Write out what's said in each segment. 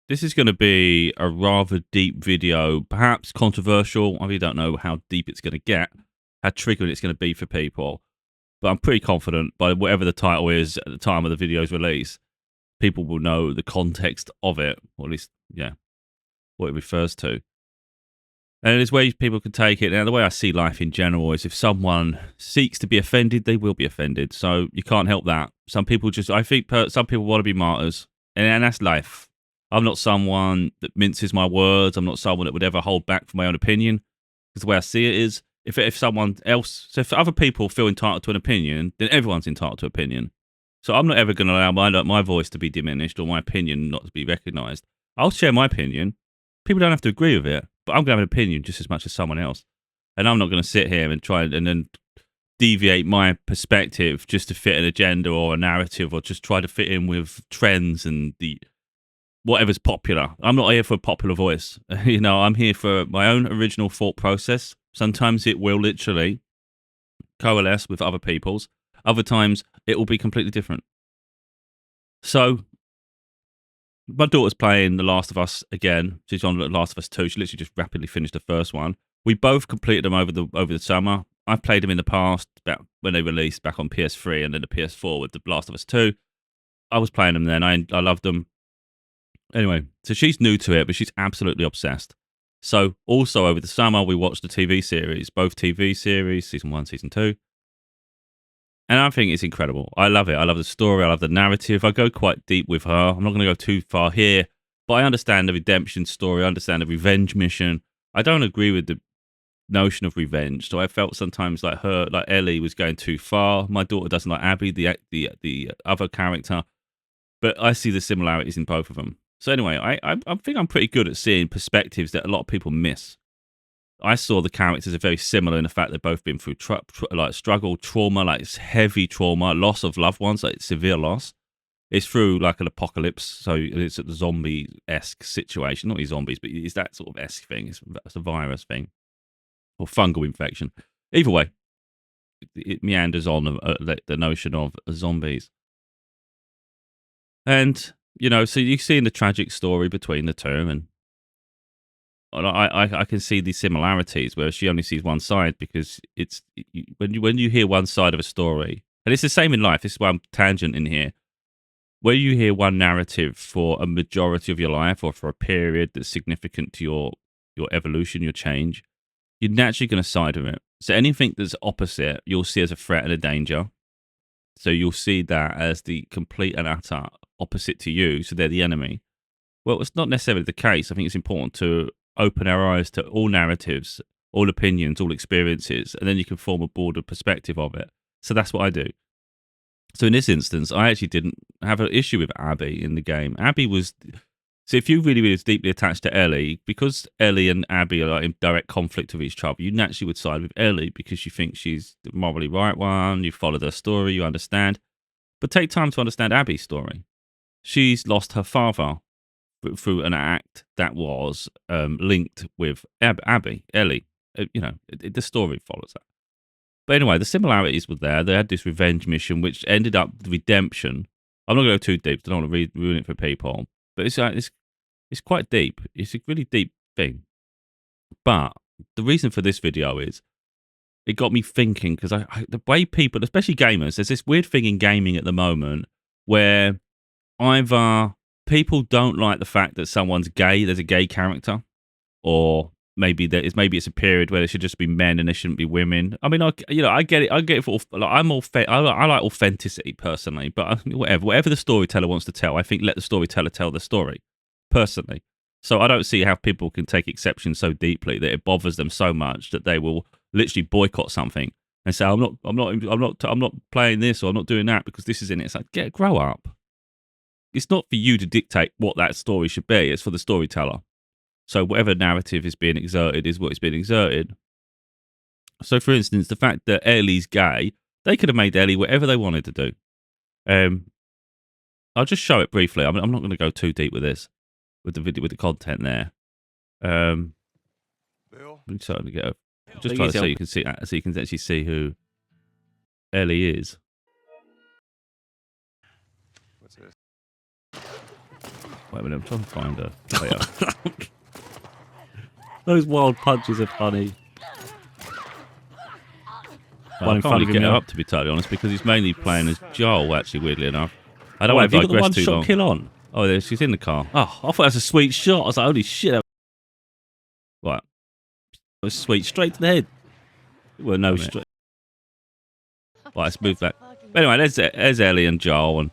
this is going to be a rather deep video, perhaps controversial. I really don't know how deep it's going to get, how triggering it's going to be for people. But I'm pretty confident by whatever the title is at the time of the video's release, people will know the context of it, or at least, yeah, what it refers to. And there's ways people can take it. Now, the way I see life in general is if someone seeks to be offended, they will be offended. So you can't help that. Some people just, I think some people want to be martyrs, and that's life. I'm not someone that minces my words. I'm not someone that would ever hold back from my own opinion. Because the way I see it is, if someone else, so if other people feel entitled to an opinion, then everyone's entitled to opinion. So I'm not ever going to allow my voice to be diminished or my opinion not to be recognised. I'll share my opinion. People don't have to agree with it, but I'm going to have an opinion just as much as someone else. And I'm not going to sit here and try and then deviate my perspective just to fit an agenda or a narrative, or just try to fit in with trends and the whatever's popular. I'm not here for a popular voice. I'm here for my own original thought process. Sometimes it will literally coalesce with other people's. Other times it will be completely different. So my daughter's playing The Last of Us again. She's on The Last of Us 2. She literally just rapidly finished the first one. We both completed them over the summer. I've played them in the past, back when they released back on PS3 and then the PS4 with The Last of Us 2. I was playing them then. I loved them. Anyway, so she's new to it, but she's absolutely obsessed. So also over the summer, we watched the TV series, both TV series, season 1, season 2. And I think it's incredible. I love it. I love the story. I love the narrative. I go quite deep with her. I'm not going to go too far here, but I understand the redemption story. I understand the revenge mission. I don't agree with the notion of revenge. So I felt sometimes like Ellie was going too far. My daughter doesn't like Abby, the other character, but I see the similarities in both of them. So anyway, I think I'm pretty good at seeing perspectives that a lot of people miss. I saw the characters are very similar in the fact they've both been through struggle, trauma, like it's heavy trauma, loss of loved ones, like severe loss. It's through like an apocalypse, so it's a zombie-esque situation. Not these zombies, but it's that sort of esque thing. It's a virus thing or fungal infection. Either way, it meanders on the notion of zombies. And, so you see in the tragic story between the two, and I can see these similarities where she only sees one side, because it's when you hear one side of a story, and it's the same in life. This is why I'm tangenting here. Where you hear one narrative for a majority of your life or for a period that's significant to your evolution, your change, you're naturally going to side with it. So anything that's opposite, you'll see as a threat and a danger. So you'll see that as the complete and utter opposite to you. So they're the enemy. Well, it's not necessarily the case. I think it's important to open our eyes to all narratives, all opinions, all experiences, and then you can form a broader perspective of it. So that's what I do. So in this instance, I actually didn't have an issue with Abby in the game. Abby was... So if you really was deeply attached to Ellie, because Ellie and Abby are in direct conflict with each other, you naturally would side with Ellie because you think she's the morally right one, you followed her story, you understand. But take time to understand Abby's story. She's lost her father through an act that was linked with Abby, Ellie. The story follows that. But anyway, the similarities were there. They had this revenge mission, which ended up the redemption. I'm not going to go too deep. I don't want to ruin it for people. But it's quite deep. It's a really deep thing. But the reason for this video is it got me thinking, because the way people, especially gamers, there's this weird thing in gaming at the moment where either people don't like the fact that someone's gay, there's a gay character, or maybe it's a period where there should just be men and there shouldn't be women. I mean, I get it. I get it for I like authenticity personally, but whatever the storyteller wants to tell, I think let the storyteller tell the story personally. So I don't see how people can take exception so deeply that it bothers them so much that they will literally boycott something and say, I'm not playing this, or I'm not doing that because this is in it. It's like, grow up. It's not for you to dictate what that story should be. It's for the storyteller. So whatever narrative is being exerted is what is being exerted. So, for instance, the fact that Ellie's gay, they could have made Ellie whatever they wanted to do. I'll just show it briefly. I'm not going to go too deep with this, with the video, with the content there. I'm trying to get just trying to so you can see, so you can actually see who Ellie is. What's this? Wait a minute, I'm trying to find her. Oh, yeah. Those wild punches are funny. One in front of him get her up, to be totally honest, because he's mainly playing as Joel, actually, weirdly enough. I don't want to digress too long. Kill on? Oh, there, she's in the car. Oh, I thought that was a sweet shot. I was like, holy shit. Right. It was sweet. Straight to the head. Well, no, straight. Right, let's move back. But anyway, there's Ellie and Joel, and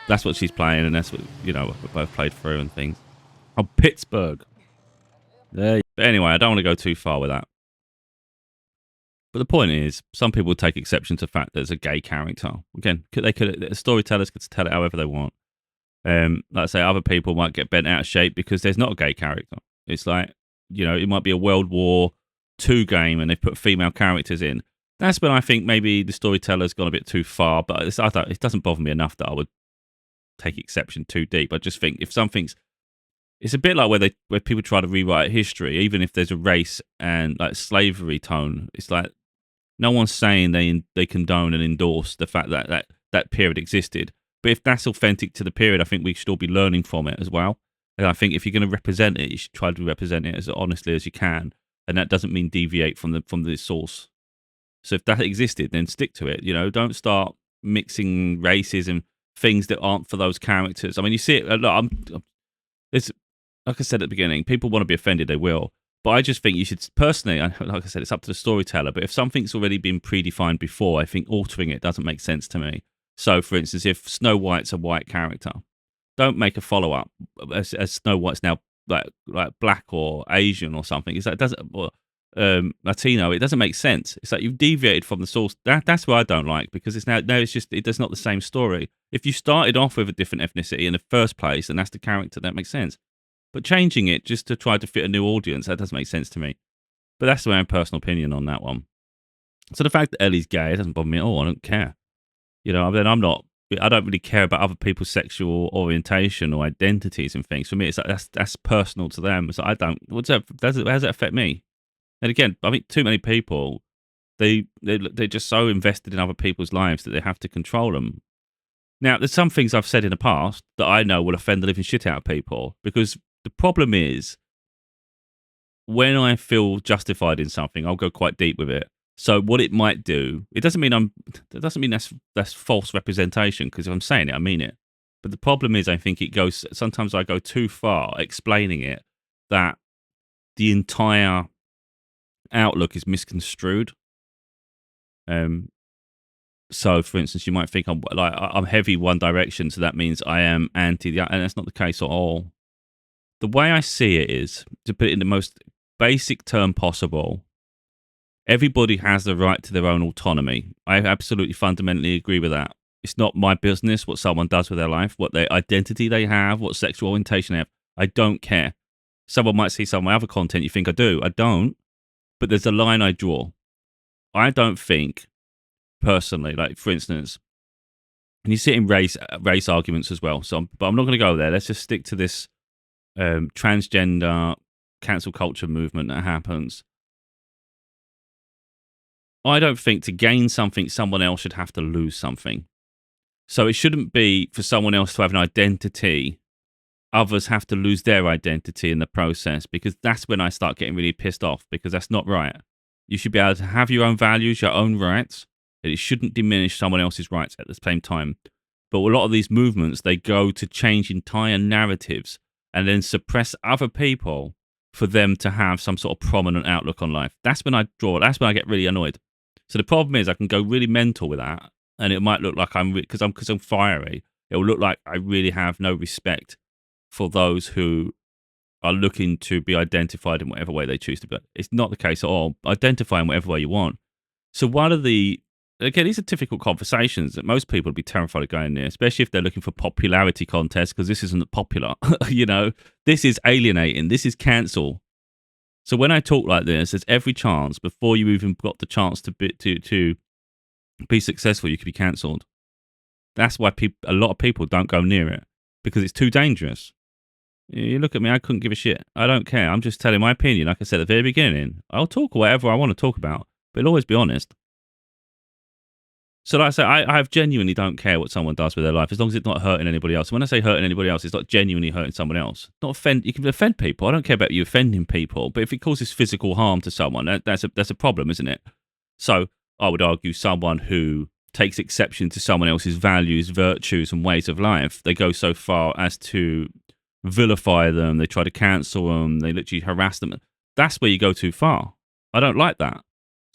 that's what she's playing, and that's what, you know, we both played through and things. Oh, Pittsburgh. There. But anyway, I don't want to go too far with that. But the point is, some people take exception to the fact that there's a gay character. Again, storytellers could tell it however they want. Like I say, other people might get bent out of shape because there's not a gay character. It's like, you know, it might be a World War II game and they've put female characters in. That's when I think maybe the storyteller's gone a bit too far, but it doesn't bother me enough that I would take exception too deep. I just think if something's... It's a bit like where people try to rewrite history, even if there's a race and like slavery tone. It's like no one's saying they condone and endorse the fact that that period existed. But if that's authentic to the period, I think we should all be learning from it as well. And I think if you're going to represent it, you should try to represent it as honestly as you can. And that doesn't mean deviate from the source. So if that existed, then stick to it. You know, don't start mixing races and things that aren't for those characters. I mean, you see it. Look, it's like I said at the beginning. People want to be offended, they will. But I just think you should personally. Like I said, it's up to the storyteller. But if something's already been predefined before, I think altering it doesn't make sense to me. So, for instance, if Snow White's a white character, don't make a follow-up as Snow White's now like black or Asian or something. It's like Latino. It doesn't make sense. It's like you've deviated from the source. That's what I don't like, because it's now it's not the same story. If you started off with a different ethnicity in the first place and that's the character, that makes sense. But changing it just to try to fit a new audience, that doesn't make sense to me. But that's my own personal opinion on that one. So the fact that Ellie's gay, it doesn't bother me at all. I don't care. You know, then I don't really care about other people's sexual orientation or identities and things. For me, it's like that's personal to them. So I don't. How does that affect me? And again, I think too many people, they're just so invested in other people's lives that they have to control them. Now, there's some things I've said in the past that I know will offend the living shit out of people, because the problem is when I feel justified in something, I'll go quite deep with it. So what it might do, it doesn't mean that's false representation, because if I'm saying it, I mean it. But the problem is, I think sometimes I go too far explaining it, that the entire outlook is misconstrued. So for instance, you might think I'm heavy one direction, so that means I am anti the other, and that's not the case at all. The way I see it is, to put it in the most basic term possible, everybody has the right to their own autonomy. I absolutely fundamentally agree with that. It's not my business what someone does with their life, what their identity they have, what sexual orientation they have. I don't care. Someone might see some of my other content, you think I do. I don't. But there's a line I draw. I don't think, personally, like for instance, and you see it in race arguments as well. But I'm not going to go there. Let's just stick to this transgender cancel culture movement that happens. I don't think to gain something, someone else should have to lose something. So it shouldn't be for someone else to have an identity, others have to lose their identity in the process, because that's when I start getting really pissed off, because that's not right. You should be able to have your own values, your own rights, and it shouldn't diminish someone else's rights at the same time. But a lot of these movements, they go to change entire narratives and then suppress other people for them to have some sort of prominent outlook on life. That's when I get really annoyed. So the problem is I can go really mental with that, and it might look like because I'm fiery, it will look like I really have no respect for those who are looking to be identified in whatever way they choose to be. It's not the case at all. Identify in whatever way you want. So again, these are difficult conversations that most people would be terrified of going near, especially if they're looking for popularity contests, because this isn't popular. You know, this is alienating. This is cancel. So when I talk like this, there's every chance before you even got the chance to be successful, you could be cancelled. That's why a lot of people don't go near it, because it's too dangerous. You look at me, I couldn't give a shit. I don't care. I'm just telling my opinion. Like I said at the very beginning, I'll talk whatever I want to talk about, but it'll always be honest. So like I say, I genuinely don't care what someone does with their life as long as it's not hurting anybody else. When I say hurting anybody else, it's not genuinely hurting someone else. Not offend. You can offend people. I don't care about you offending people, but if it causes physical harm to someone, that's a problem, isn't it? So I would argue someone who takes exception to someone else's values, virtues, and ways of life, they go so far as to vilify them. They try to cancel them. They literally harass them. That's where you go too far. I don't like that.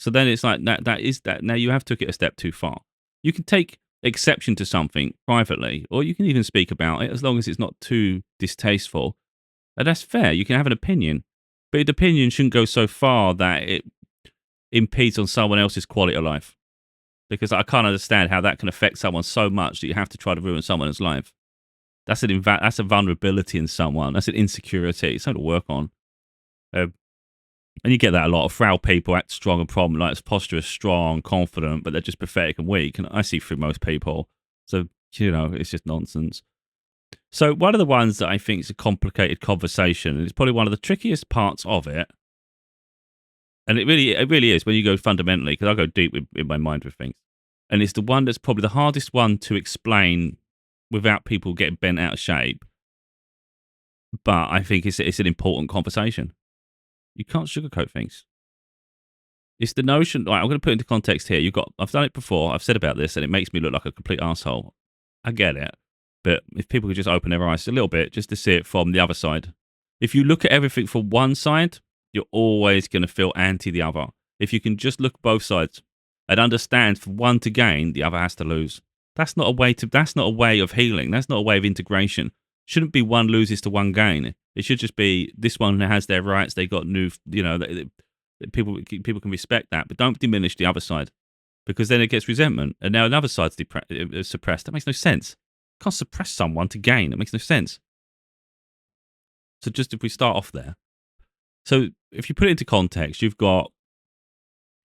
So then it's like that. Now you have took it a step too far. You can take exception to something privately, or you can even speak about it as long as it's not too distasteful. And that's fair. You can have an opinion, but the opinion shouldn't go so far that it impedes on someone else's quality of life. Because I can't understand how that can affect someone so much that you have to try to ruin someone's life. That's that's a vulnerability in someone. That's an insecurity. It's something to work on. And you get that a lot of frail people act strong and problem, like posture is strong, confident, but they're just pathetic and weak. And I see through most people. So, it's just nonsense. So one of the ones that I think is a complicated conversation, and it's probably one of the trickiest parts of it, and it really is when you go fundamentally, because I go deep in my mind with things. And it's the one that's probably the hardest one to explain without people getting bent out of shape. But I think it's an important conversation. You can't sugarcoat things. It's the notion, right, I'm going to put it into context here. I've done it before. I've said about this, and it makes me look like a complete asshole. I get it. But if people could just open their eyes a little bit just to see it from the other side. If you look at everything from one side, you're always going to feel anti the other. If you can just look at both sides and understand for one to gain, the other has to lose. That's not a way of healing. That's not a way of integration. Shouldn't be one loses to one gain. It should just be this one has their rights. They got new, people can respect that, but don't diminish the other side, because then it gets resentment, and now another side's suppressed. That makes no sense. You can't suppress someone to gain. It makes no sense. So just if we start off there, so if you put it into context, you've got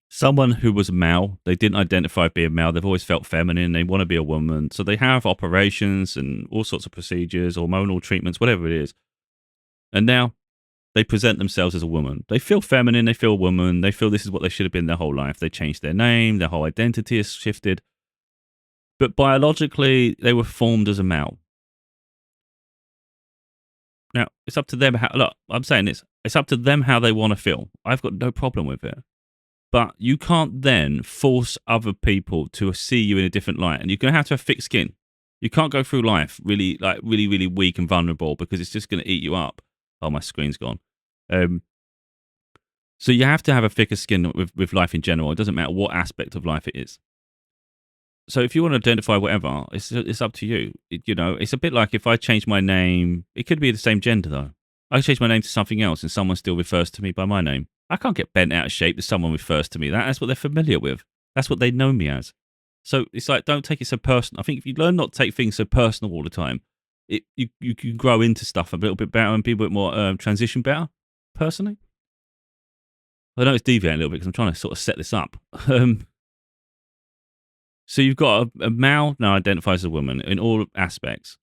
someone who was male. They didn't identify as being male. They've always felt feminine. They want to be a woman. So they have operations and all sorts of procedures, hormonal treatments, whatever it is. And now they present themselves as a woman. They feel feminine. They feel a woman. They feel this is what they should have been their whole life. They changed their name. Their whole identity has shifted. But biologically, they were formed as a male. Now, it's up to them look, I'm saying this. It's up to them how they want to feel. I've got no problem with it. But you can't then force other people to see you in a different light. And you're going to have thick skin. You can't go through life really weak and vulnerable, because it's just going to eat you up. Oh, my screen's gone. So you have to have a thicker skin with life in general. It doesn't matter what aspect of life it is. So if you want to identify whatever, it's up to you. It's a bit like if I change my name. It could be the same gender, though. I change my name to something else and someone still refers to me by my name. I can't get bent out of shape if someone refers to me that. That's what they're familiar with. That's what they know me as. So it's like, don't take it so personal. I think if you learn not to take things so personal all the time, you can grow into stuff a little bit better and be a bit more transition better, personally. I know it's deviating a little bit because I'm trying to sort of set this up. So you've got a male now identifies as a woman in all aspects.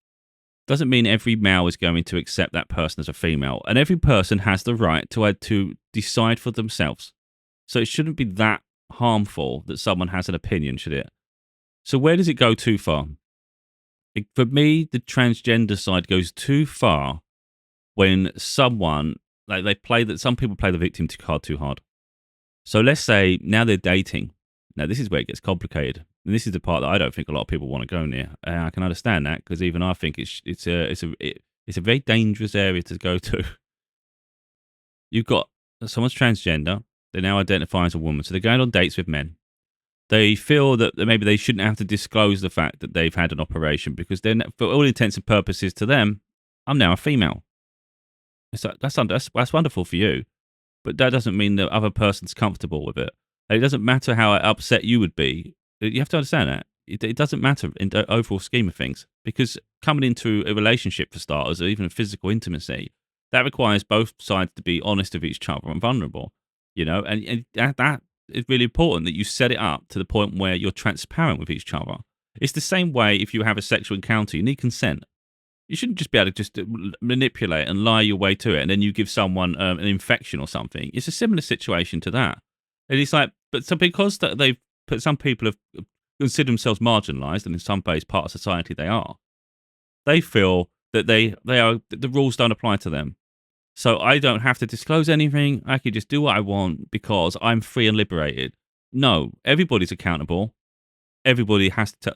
Doesn't mean every male is going to accept that person as a female. And every person has the right to decide for themselves. So it shouldn't be that harmful that someone has an opinion, should it? So where does it go too far? For me, the transgender side goes too far when someone, some people play the victim card too hard. So let's say now they're dating. Now this is where it gets complicated. And this is the part that I don't think a lot of people want to go near. I can understand that, because even I think it's a very dangerous area to go to. You've got someone's transgender. They now identify as a woman, so they're going on dates with men. They feel that maybe they shouldn't have to disclose the fact that they've had an operation, because they're, for all intents and purposes to them, I'm now a female. It's like, that's wonderful for you, but that doesn't mean the other person's comfortable with it. And it doesn't matter how upset you would be. You have to understand that. It doesn't matter in the overall scheme of things, because coming into a relationship, for starters, or even a physical intimacy, that requires both sides to be honest with each other and vulnerable, and that is really important, that you set it up to the point where you're transparent with each other. It's the same way if you have a sexual encounter, you need consent. You shouldn't just be able to just manipulate and lie your way to it, and then you give someone an infection or something. It's a similar situation to that. And it's like, but so because some people have consider themselves marginalised, and in some ways part of society they are, they feel that the rules don't apply to them. So I don't have to disclose anything. I can just do what I want because I'm free and liberated. No, everybody's accountable. Everybody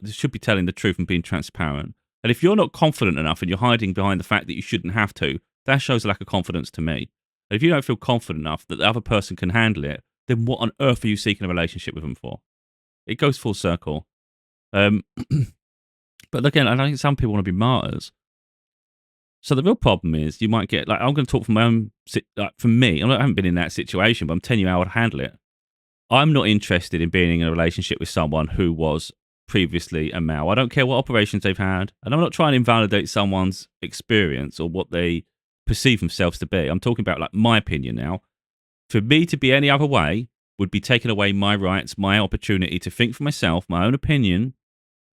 should be telling the truth and being transparent. And if you're not confident enough and you're hiding behind the fact that you shouldn't have to, that shows a lack of confidence to me. And if you don't feel confident enough that the other person can handle it, then what on earth are you seeking a relationship with them for? It goes full circle. But again, I think some people want to be martyrs. So the real problem is you might get, like, I'm going to talk from my own, like, for me, I haven't been in that situation, but I'm telling you how I'd handle it. I'm not interested in being in a relationship with someone who was previously a male. I don't care what operations they've had. And I'm not trying to invalidate someone's experience or what they perceive themselves to be. I'm talking about, like, my opinion now. For me to be any other way would be taking away my rights, my opportunity to think for myself, my own opinion,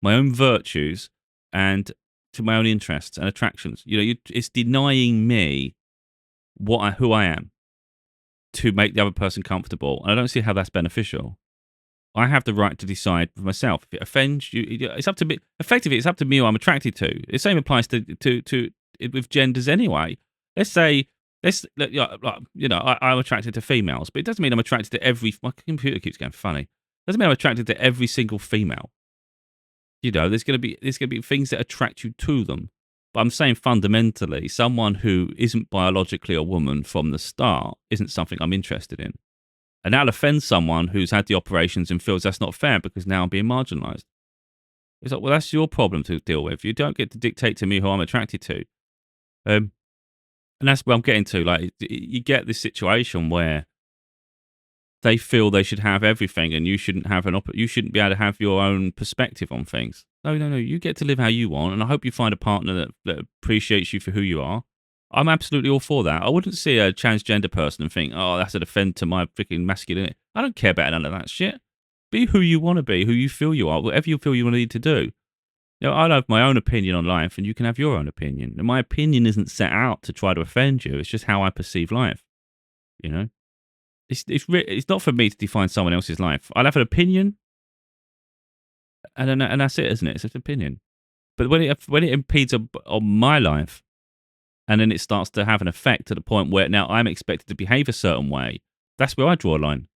my own virtues, and to my own interests and attractions. It's denying me who I am to make the other person comfortable. And I don't see how that's beneficial. I have the right to decide for myself. If it offends you, it's up to me. Effectively, it's up to me who I'm attracted to. The same applies to with genders anyway. Let's say, I'm attracted to females, but it doesn't mean I'm attracted to every. My computer keeps going funny. Doesn't mean I'm attracted to every single female. There's going to be things that attract you to them. But I'm saying fundamentally, someone who isn't biologically a woman from the start isn't something I'm interested in. And that'll offend someone who's had the operations and feels that's not fair because now I'm being marginalised. It's like, well, that's your problem to deal with. You don't get to dictate to me who I'm attracted to. And that's where I'm getting to. Like, you get this situation where they feel they should have everything, and you shouldn't have you shouldn't be able to have your own perspective on things. No. You get to live how you want, and I hope you find a partner that appreciates you for who you are. I'm absolutely all for that. I wouldn't see a transgender person and think, oh, that's an offend to my freaking masculinity. I don't care about none of that shit. Be who you want to be, who you feel you are, whatever you feel you need to do. I have my own opinion on life, and you can have your own opinion. And my opinion isn't set out to try to offend you. It's just how I perceive life. It's not for me to define someone else's life. I'll have an opinion, and that's it, isn't it? It's an opinion. But when it impedes on my life, and then it starts to have an effect to the point where now I'm expected to behave a certain way, that's where I draw a line.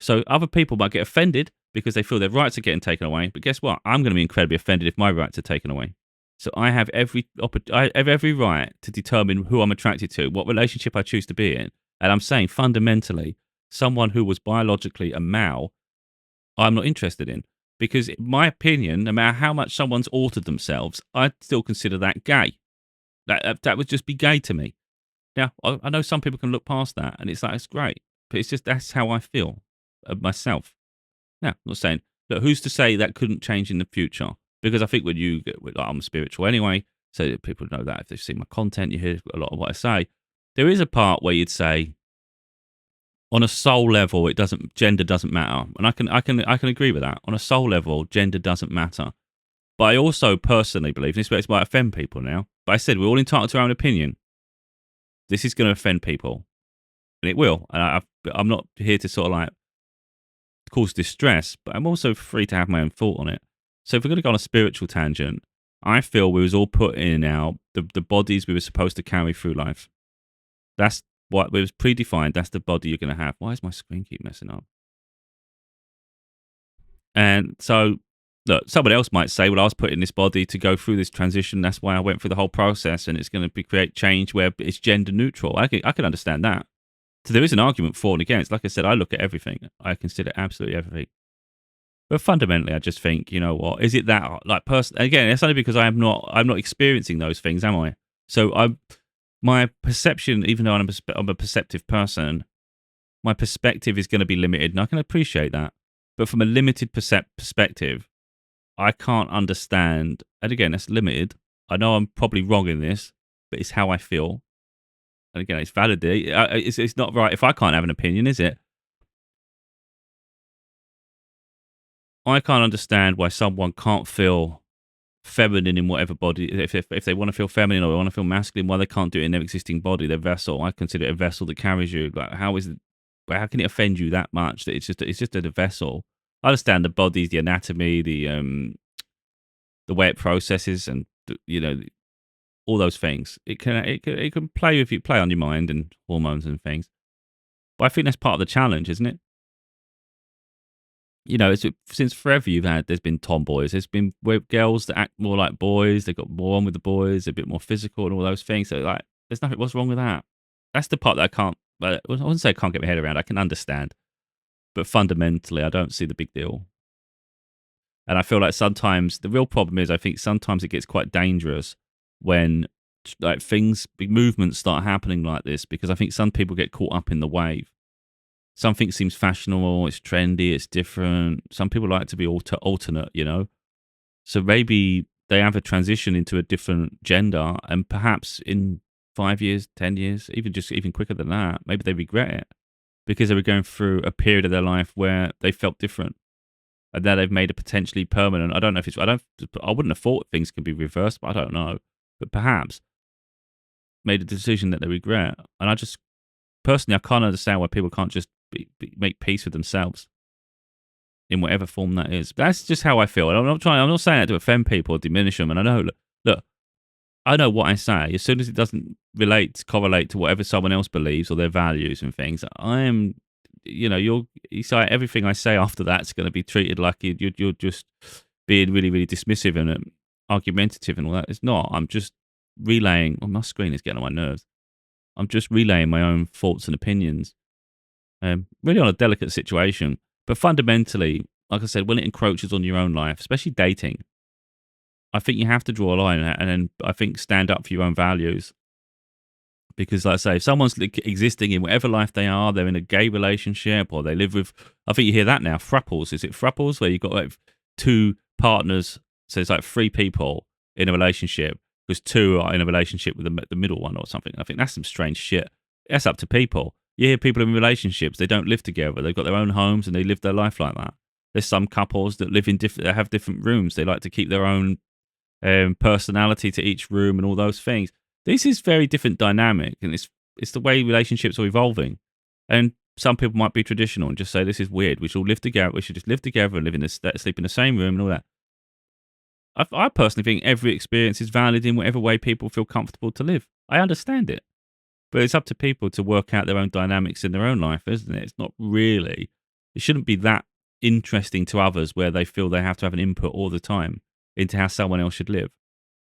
So other people might get offended because they feel their rights are getting taken away. But guess what? I'm going to be incredibly offended if my rights are taken away. So I have every right to determine who I'm attracted to, what relationship I choose to be in. And I'm saying fundamentally, someone who was biologically a male, I'm not interested in. Because in my opinion, no matter how much someone's altered themselves, I'd still consider that gay. That would just be gay to me. Now, I know some people can look past that, and it's like, it's great. But it's just, that's how I feel of myself. Now, I'm not saying, look, who's to say that couldn't change in the future? Because I think I'm spiritual anyway, so people know that if they've seen my content, you hear a lot of what I say. There is a part where you'd say, on a soul level, gender doesn't matter, and I can agree with that. On a soul level, gender doesn't matter. But I also personally believe, and this might offend people now, but I said we're all entitled to our own opinion. This is going to offend people, and it will. And I'm not here to sort of like cause distress, but I'm also free to have my own thought on it. So if we're going to go on a spiritual tangent, I feel we was all put in the bodies we were supposed to carry through life. That's what was predefined. That's the body you're going to have. Why does my screen keep messing up? And so, look, someone else might say, well, I was put in this body to go through this transition. That's why I went through the whole process, and it's going to create change where it's gender neutral. I can understand that. So there is an argument for and against. Like I said, I look at everything. I consider absolutely everything. But fundamentally, I just think, you know what? Is it that, like, again, it's only because I'm not experiencing those things, am I? So my perception, even though I'm a perceptive person, my perspective is going to be limited, and I can appreciate that. But from a limited perspective, I can't understand. And again, that's limited. I know I'm probably wrong in this, but it's how I feel. And again, it's validated. It's not right if I can't have an opinion, is it? I can't understand why someone can't feel feminine in whatever body. If they want to feel feminine or they want to feel masculine, why they can't do it in their existing body, their vessel. I consider it a vessel that carries you. Like, how can it offend you that much that it's just a vessel? I understand the body, the anatomy, the way it processes, and all those things. It can play on your mind and hormones and things. But I think that's part of the challenge, isn't it? Since forever there's been tomboys. There's been girls that act more like boys. They've got more on with the boys. They're a bit more physical and all those things. So like, there's nothing. What's wrong with that? That's the part that I can't. But I wouldn't say I can't get my head around. I can understand, but fundamentally, I don't see the big deal. And I feel like sometimes the real problem is I think sometimes it gets quite dangerous when like big movements start happening like this, because I think some people get caught up in the wave. Something seems fashionable, it's trendy, it's different. Some people like to be alternate, So maybe they have a transition into a different gender, and perhaps in 5 years, 10 years, even quicker than that, maybe they regret it because they were going through a period of their life where they felt different. And now they've made it potentially permanent. I don't know if I wouldn't have thought things could be reversed, but I don't know. But perhaps made a decision that they regret. And I just, personally, I can't understand why people can't just make peace with themselves in whatever form that is. That's just how I feel. And I'm not saying that to offend people or diminish them. And I know, look, I know what I say. As soon as it doesn't correlate to whatever someone else believes or their values and things, I am, you say everything I say after that's going to be treated like you're just being really, really dismissive and argumentative and all that. It's not. I'm just relaying. Oh, my screen is getting on my nerves. I'm just relaying my own thoughts and opinions. Really on a delicate situation. But fundamentally, like I said, when it encroaches on your own life, especially dating, I think you have to draw a line and then I think stand up for your own values. Because, like I say, if someone's existing in whatever life they are, they're in a gay relationship or they live with, I think you hear that now, thruples. Is it thruples where you've got like 2 partners? So it's like 3 people in a relationship because 2 are in a relationship with the middle one or something. I think that's some strange shit. That's up to people. You hear people in relationships, they don't live together. They've got their own homes and they live their life like that. There's some couples that live in that have different rooms. They like to keep their own personality to each room and all those things. This is very different dynamic, and it's the way relationships are evolving. And some people might be traditional and just say this is weird. We should all live together. We should just live together and sleep in the same room and all that. I personally think every experience is valid in whatever way people feel comfortable to live. I understand it, but it's up to people to work out their own dynamics in their own life, isn't it? It's not really. It shouldn't be that interesting to others where they feel they have to have an input all the time into how someone else should live.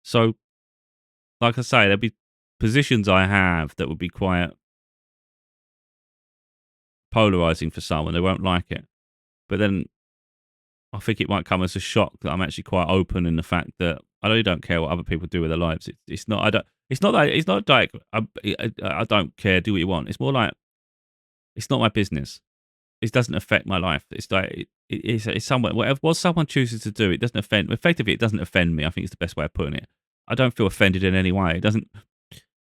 So, like I say, there'll be positions I have that would be quite polarizing for someone. They won't like it. But then I think it might come as a shock that I'm actually quite open in the fact that I really don't care what other people do with their lives. It's not. I don't. It's not like. It's not like I don't care. Do what you want. It's more like it's not my business. It doesn't affect my life. It's like it's someone. Whatever what someone chooses to do, it doesn't offend. Effectively, it doesn't offend me. I think it's the best way of putting it. I don't feel offended in any way. It doesn't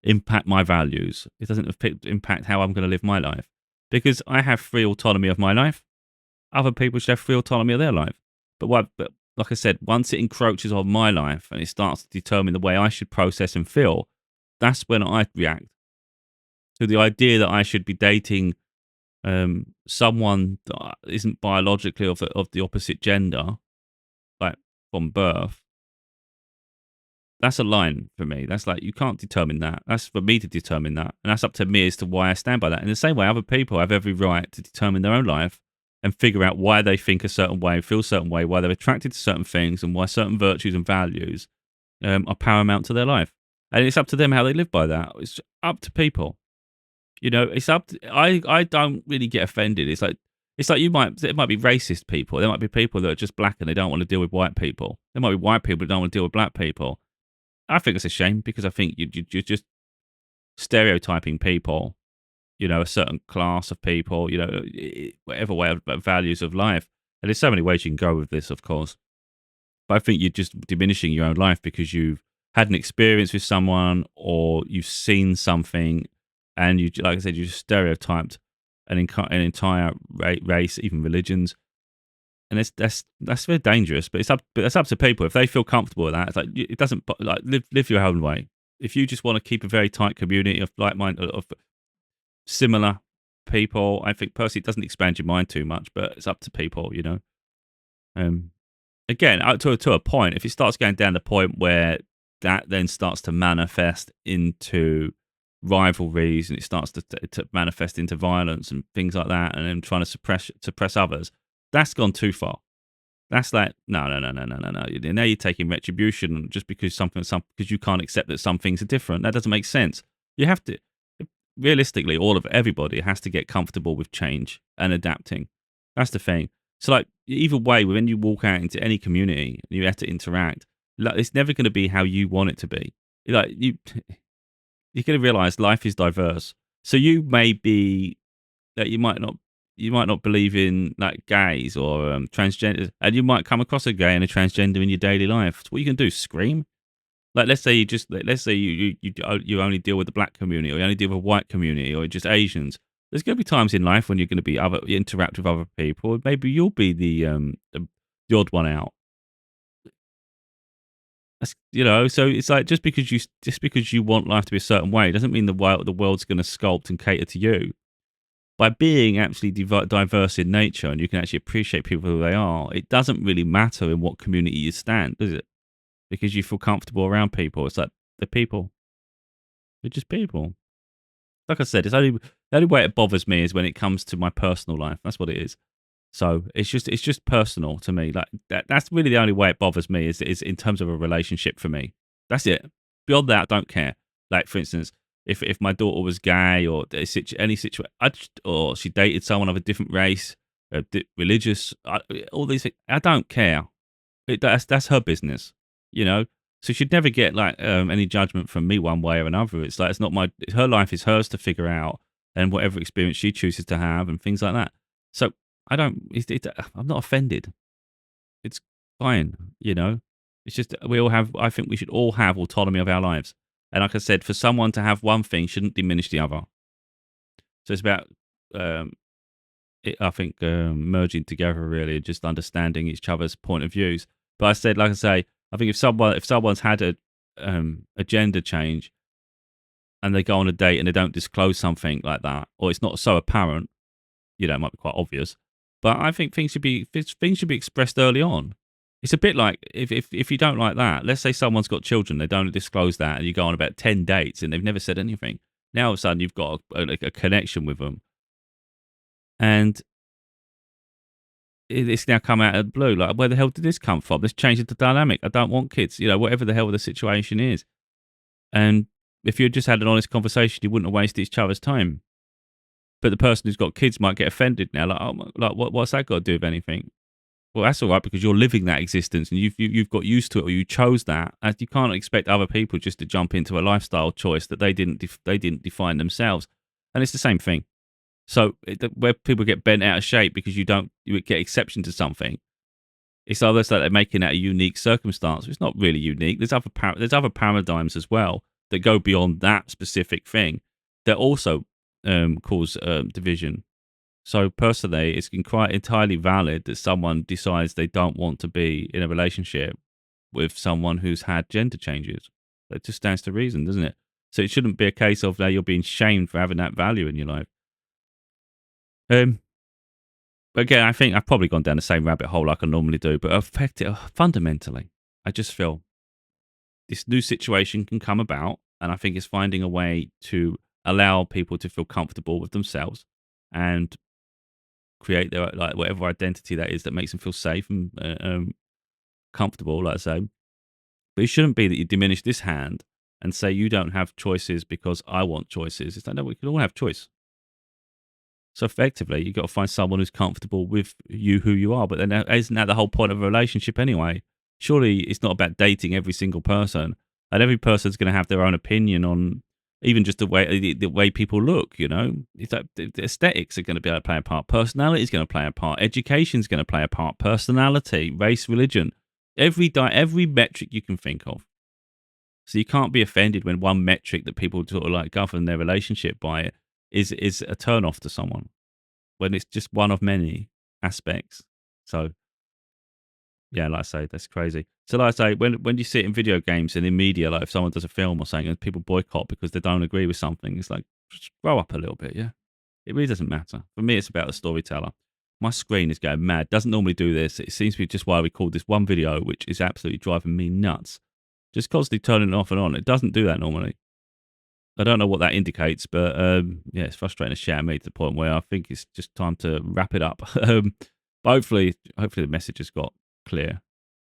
impact my values. It doesn't impact how I'm going to live my life because I have free autonomy of my life. Other people should have free autonomy of their life. But like I said, once it encroaches on my life and it starts to determine the way I should process and feel, that's when I react to the idea that I should be dating someone that isn't biologically of the opposite gender, like from birth. That's a line for me. That's like, you can't determine that. That's for me to determine that. And that's up to me as to why I stand by that. In the same way, other people have every right to determine their own life and figure out why they think a certain way, feel a certain way, why they're attracted to certain things, and why certain virtues and values are paramount to their life. And it's up to them how they live by that. It's up to people. It's up to, I don't really get offended. It's like it might be racist people. There might be people that are just black and they don't want to deal with white people. There might be white people that don't want to deal with black people. I think it's a shame because I think you're just stereotyping people, a certain class of people, whatever way of values of life. And there's so many ways you can go with this, of course. But I think you're just diminishing your own life because you've had an experience with someone or you've seen something and you, like I said, you stereotyped an entire race, even religions. And that's very dangerous, but that's up to people. If they feel comfortable with that, it's like it doesn't like live your own way. If you just want to keep a very tight community of like-minded, of similar people, I think personally it doesn't expand your mind too much, but it's up to people. Um, Again, up to a point, if it starts going down the point where that then starts to manifest into rivalries and it starts to manifest into violence and things like that, and then trying to suppress others, that's gone too far. That's like no. Now you're taking retribution just because because you can't accept that some things are different. That doesn't make sense. You have to realistically, everybody has to get comfortable with change and adapting. That's the thing. So like either way, when you walk out into any community, you have to interact. Like, it's never going to be how you want it to be. Like you're going to realize life is diverse. So you may be that you might not believe in like gays or transgenders, and you might come across a gay and a transgender in your daily life. So what you can do? Scream? Like, let's say you only deal with the black community, or you only deal with the white community, or just Asians. There's going to be times in life when you're going to be interact with other people. Maybe you'll be the odd one out. So it's like just because you want life to be a certain way doesn't mean the world's going to sculpt and cater to you. By being actually diverse in nature, and you can actually appreciate people who they are, it doesn't really matter in what community you stand, does it? Because you feel comfortable around people. It's like the people. They're just people. Like I said, the only way it bothers me is when it comes to my personal life. That's what it is. So it's just personal to me. Like that's really the only way it bothers me is in terms of a relationship for me. That's it. Beyond that, I don't care. Like for instance, if my daughter was gay or any situation, or she dated someone of a different race, religious, all these things, I don't care. That's her business, you know. So she'd never get like any judgment from me one way or another. It's like her life is hers to figure out, and whatever experience she chooses to have, and things like that. So I don't. I'm not offended. It's fine, you know. It's just we all have. I think we should all have autonomy of our lives. And like I said, for someone to have one thing shouldn't diminish the other. So it's about um, I think merging together really, just understanding each other's point of views. But like I say, I think if someone's had a gender change and they go on a date and they don't disclose something like that, or it's not so apparent, it might be quite obvious. But I think things should be expressed early on. It's a bit like if you don't like that, let's say someone's got children, they don't disclose that, and you go on about 10 dates and they've never said anything. Now all of a sudden you've got a connection with them, and it's now come out of the blue. Like, where the hell did this come from? Let's change the dynamic. I don't want kids. Whatever the hell the situation is. And if you just had an honest conversation, you wouldn't have wasted each other's time. But the person who's got kids might get offended now. Like, what's that got to do with anything? Well, that's all right because you're living that existence and you've got used to it, or you chose that. And you can't expect other people just to jump into a lifestyle choice that they didn't define themselves. And it's the same thing. So where people get bent out of shape because you get exception to something, it's almost like they're making that a unique circumstance. It's not really unique. There's other paradigms as well that go beyond that specific thing that also cause division. So personally, it's quite entirely valid that someone decides they don't want to be in a relationship with someone who's had gender changes. That just stands to reason, doesn't it? So it shouldn't be a case of now you're being shamed for having that value in your life. But again, I think I've probably gone down the same rabbit hole like I normally do, but fundamentally, I just feel this new situation can come about, and I think it's finding a way to allow people to feel comfortable with themselves and create their like whatever identity that is that makes them feel safe and comfortable, like I say. But it shouldn't be that you diminish this hand and say you don't have choices because I want choices. It's like, no, we can all have choice. So effectively, you've got to find someone who's comfortable with you, who you are. But then isn't that the whole point of a relationship anyway? Surely it's not about dating every single person, and every person's going to have their own opinion on even just the way people look. It's like the aesthetics are going to be able to play a part. Personality is going to play a part. Education is going to play a part. Personality, race, religion, every metric you can think of. So you can't be offended when one metric that people sort of like govern their relationship by is a turn off to someone when it's just one of many aspects. So yeah, like I say, that's crazy. So like I say, when you see it in video games and in media, like if someone does a film or something and people boycott because they don't agree with something, it's like, just grow up a little bit, yeah? It really doesn't matter. For me, it's about the storyteller. My screen is going mad. Doesn't normally do this. It seems to be just why I recorded this one video, which is absolutely driving me nuts. Just constantly turning it off and on. It doesn't do that normally. I don't know what that indicates, but yeah, it's frustrating as shit at me to the point where I think it's just time to wrap it up. But hopefully the message has got clear.